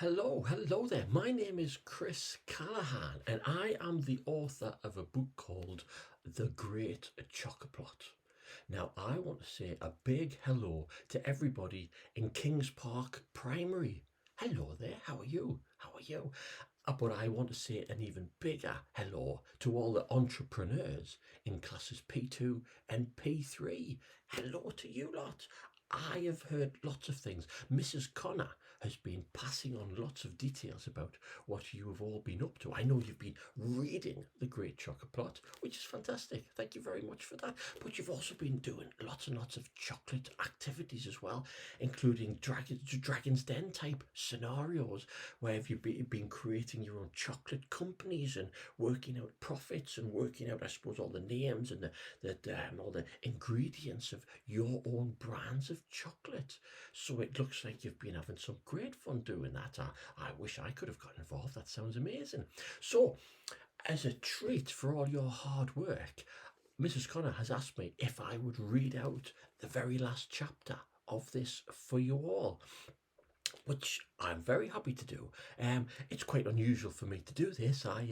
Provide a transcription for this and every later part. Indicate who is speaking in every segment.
Speaker 1: Hello there. My name is Chris Callahan, and I am the author of a book called The Great Chocoplot. Now, I want to say a big hello to everybody in Kings Park Primary. Hello there, how are you? How are you? But I want to say an even bigger hello to all the entrepreneurs in classes P2 and P3. Hello to you lot. I have heard lots of things. Mrs. Connor has been passing on lots of details about what you have all been up to. I know you've been reading The Great Chocoplot, which is fantastic. Thank you very much for that. But you've also been doing lots and lots of chocolate activities as well, including Dragon's Den type scenarios where you've been creating your own chocolate companies and working out profits and working out, I suppose, all the names and all the ingredients of your own brands of chocolate. So it looks like you've been having some great fun doing that. I wish I could have got involved. That sounds amazing. So, as a treat for all your hard work, Mrs. Connor has asked me if I would read out the very last chapter of this for you all, which I'm very happy to do. It's quite unusual for me to do this. I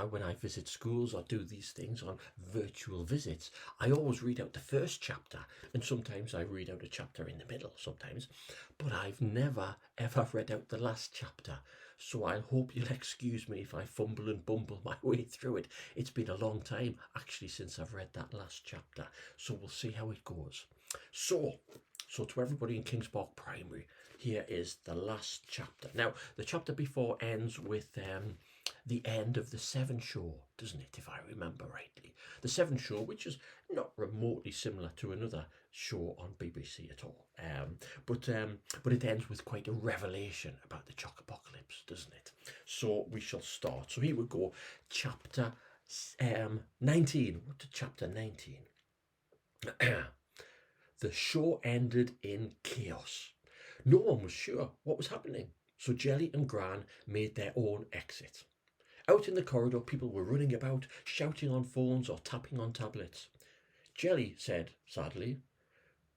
Speaker 1: when I visit schools or do these things on virtual visits, I always read out the first chapter, and sometimes I read out a chapter in the middle. Sometimes, but I've never ever read out the last chapter. So I hope you'll excuse me if I fumble and bumble my way through it. It's been a long time actually since I've read that last chapter, so we'll see how it goes. So to everybody in Kings Park Primary, here is the last chapter. Now, the chapter before ends with the end of the Seven Show, doesn't it, if I remember rightly? The Seven Show, which is not remotely similar to another show on BBC at all. But it ends with quite a revelation about the Chocopocalypse, doesn't it? So we shall start. So here we go, chapter 19. What to chapter 19? The show ended in chaos. No one was sure what was happening, so Jelly and Gran made their own exit. Out in the corridor, people were running about, shouting on phones or tapping on tablets. Jelly said sadly,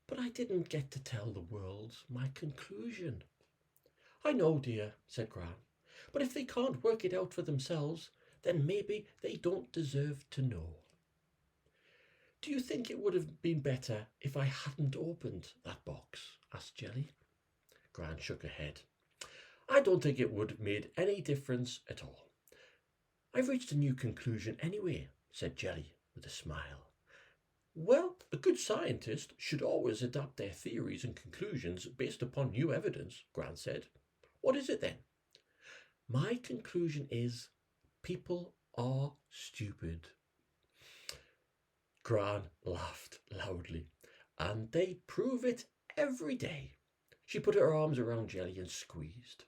Speaker 1: "But I didn't get to tell the world my conclusion." "I know, dear," said Gran, "but if they can't work it out for themselves, then maybe they don't deserve to know." "Do you think it would have been better if I hadn't opened that box?" asked Jelly. Gran shook her head. "I don't think it would have made any difference at all." "I've reached a new conclusion anyway," said Jelly with a smile. "Well, a good scientist should always adapt their theories and conclusions based upon new evidence," Gran said. "What is it then?" "My conclusion is people are stupid." Gran laughed loudly. "And they prove it every day." She put her arms around Jelly and squeezed.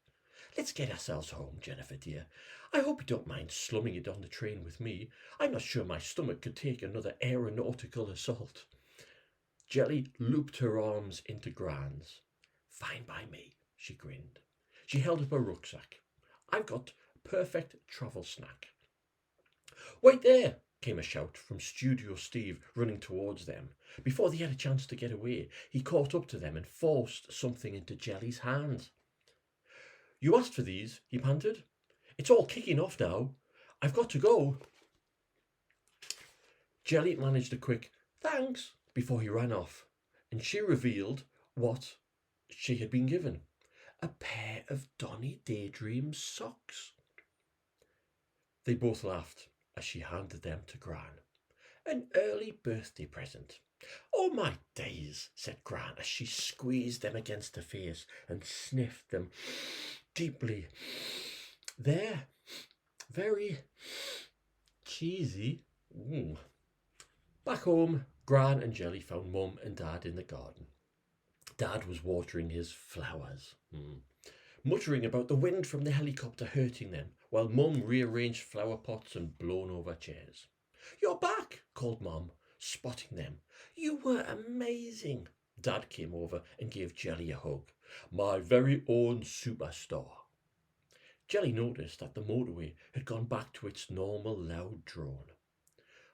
Speaker 1: "Let's get ourselves home, Jennifer dear. I hope you don't mind slumming it on the train with me. I'm not sure my stomach could take another aeronautical assault." Jelly looped her arms into Gran's. "Fine by me," she grinned. She held up her rucksack. "I've got perfect travel snack." "Wait there!" came a shout from Studio Steve, running towards them. Before they had a chance to get away, he caught up to them and forced something into Jelly's hand. "You asked for these," he panted. "It's all kicking off now. I've got to go." Jelly managed a quick "thanks" before he ran off, and she revealed what she had been given: a pair of Donny Daydream socks. They both laughed as she handed them to Gran. "An early birthday present." "Oh, my days," said Gran as she squeezed them against her face and sniffed them deeply. "They're very cheesy." Back home, Gran and Jelly found Mum and Dad in the garden. Dad was watering his flowers, muttering about the wind from the helicopter hurting them, while Mum rearranged flower pots and blown over chairs. "You're back," called Mum, spotting them. "You were amazing." Dad came over and gave Jelly a hug. "My very own superstar." Jelly noticed that the motorway had gone back to its normal loud drone.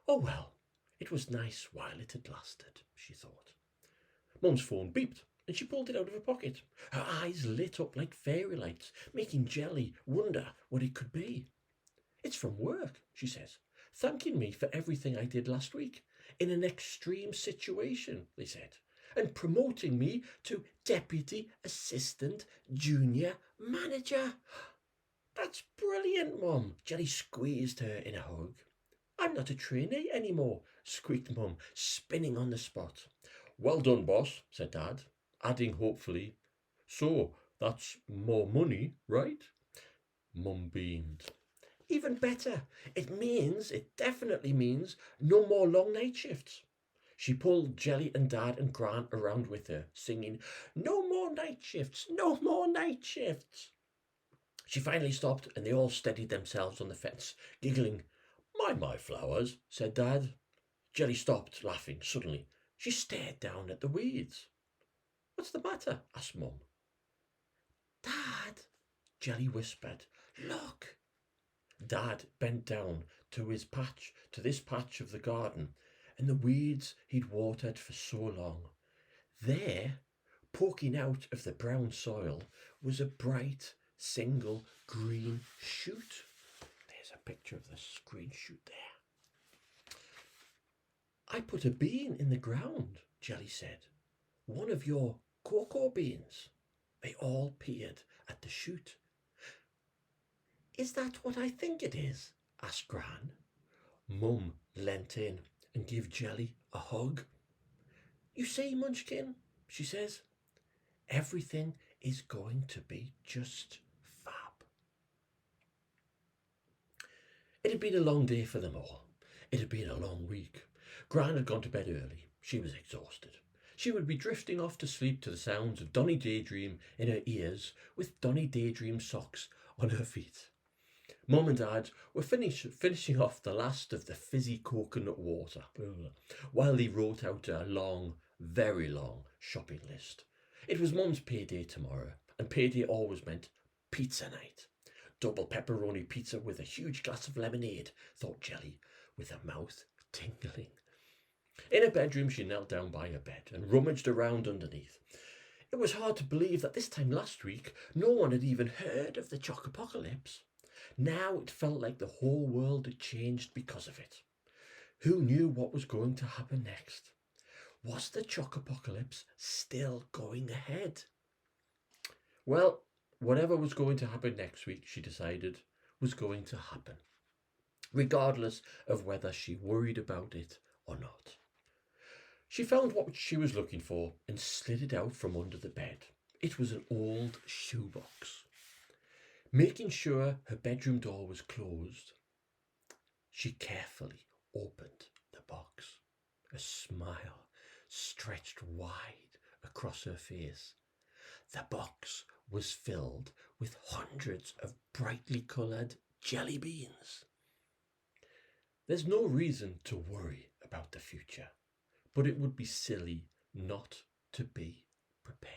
Speaker 1: Oh well, it was nice while it had lasted, she thought. Mum's phone beeped. and she pulled it out of her pocket. Her eyes lit up like fairy lights, making Jelly wonder what it could be. "It's from work," she says, "thanking me for everything I did last week in an extreme situation," they said, "and promoting me to Deputy Assistant Junior Manager." "That's brilliant, Mum." Jelly squeezed her in a hug. "I'm not a trainee anymore," squeaked Mum, spinning on the spot. "Well done, boss," said Dad, adding hopefully, "So that's more money, right?" Mum beamed. "Even better. It definitely means no more long night shifts." She pulled Jelly and Dad and Gran around with her, singing, "No more night shifts, no more night shifts." She finally stopped and they all steadied themselves on the fence, giggling. My flowers," said Dad. Jelly stopped laughing suddenly. She stared down at the weeds. "What's the matter?" asked Mum. "Dad," Jelly whispered, "look." Dad bent down to this patch of the garden, and the weeds he'd watered for so long. There, poking out of the brown soil, was a bright single green shoot. There's a picture of the green shoot there. "I put a bean in the ground," Jelly said. "One of your cocoa beans." They all peered at the shoot. "Is that what I think it is?" asked Gran. Mum leant in and gave Jelly a hug. "You see, Munchkin," she says, "everything is going to be just fab." It had been a long day for them all. It had been a long week. Gran had gone to bed early. She was exhausted. She would be drifting off to sleep to the sounds of Donny Daydream in her ears, with Donny Daydream socks on her feet. Mum and Dad were finishing off the last of the fizzy coconut water while they wrote out a long, very long shopping list. It was Mum's payday tomorrow, and payday always meant pizza night. Double pepperoni pizza with a huge glass of lemonade, thought Jelly, with her mouth tingling. In her bedroom, she knelt down by her bed and rummaged around underneath. It was hard to believe that this time last week no one had even heard of the Chocopocalypse. Now it felt like the whole world had changed because of it. Who knew what was going to happen next? Was the Chocopocalypse still going ahead? Well, whatever was going to happen next week, she decided, was going to happen, regardless of whether she worried about it or not. She found what she was looking for and slid it out from under the bed. It was an old shoebox. Making sure her bedroom door was closed, she carefully opened the box. A smile stretched wide across her face. The box was filled with hundreds of brightly coloured jelly beans. There's no reason to worry about the future, but it would be silly not to be prepared.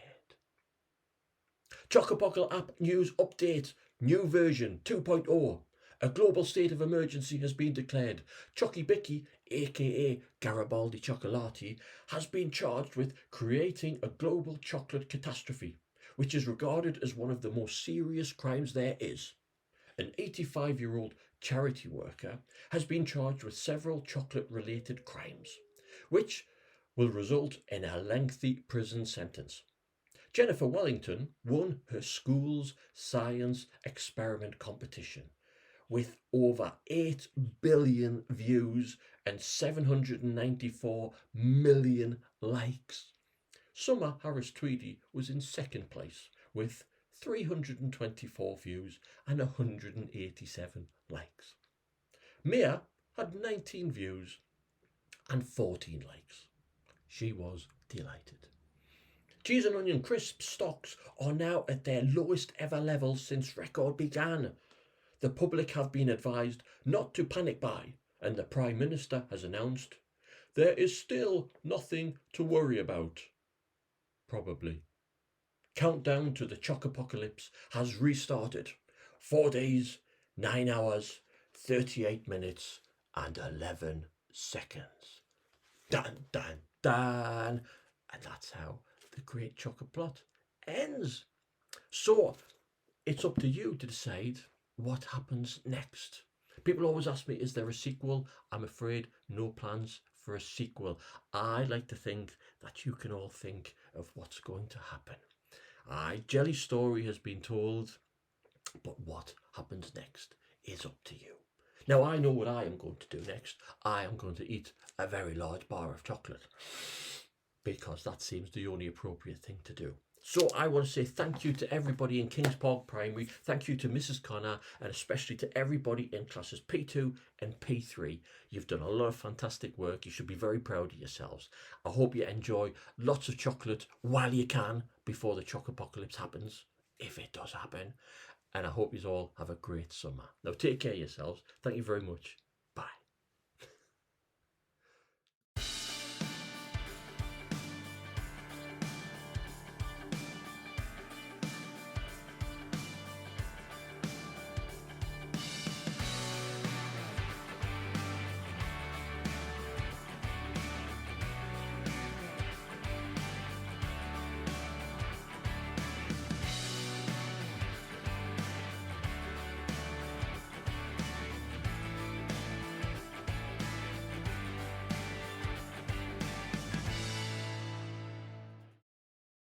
Speaker 1: Chocopocal app news update, new version 2.0. A global state of emergency has been declared. Chocky Bicky, aka Garibaldi Chocolati, has been charged with creating a global chocolate catastrophe, which is regarded as one of the most serious crimes there is. An 85-year-old charity worker has been charged with several chocolate-related crimes, which will result in a lengthy prison sentence. Jennifer Wellington won her school's science experiment competition with over 8 billion views and 794 million likes. Summer Harris Tweedy was in second place with 324 views and 187 likes. Mia had 19 views and 14 likes. She was delighted. Cheese and onion crisp stocks are now at their lowest ever levels since record began. The public have been advised not to panic buy, and the Prime Minister has announced, "There is still nothing to worry about." Probably. Countdown to the Chocopocalypse has restarted. 4 days, 9 hours, 38 minutes, and 11 seconds. Dun, dun, dun. And that's how the the Great Chocoplot ends. So it's up to you to decide what happens next. People always ask me, is there a sequel? I'm afraid no plans for a sequel. I like to think that you can all think of what's going to happen. Jelly's story has been told, but what happens next is up to you. Now, I know what I am going to do next. I am going to eat a very large bar of chocolate because that seems the only appropriate thing to do. So I want to say thank you to everybody in Kings Park Primary, thank you to Mrs. Connor, and especially to everybody in classes P2 and P3. You've done a lot of fantastic work. You should be very proud of yourselves. I hope you enjoy lots of chocolate while you can before the chocopocalypse happens, if it does happen. And I hope you all have a great summer. Now take care of yourselves. Thank you very much.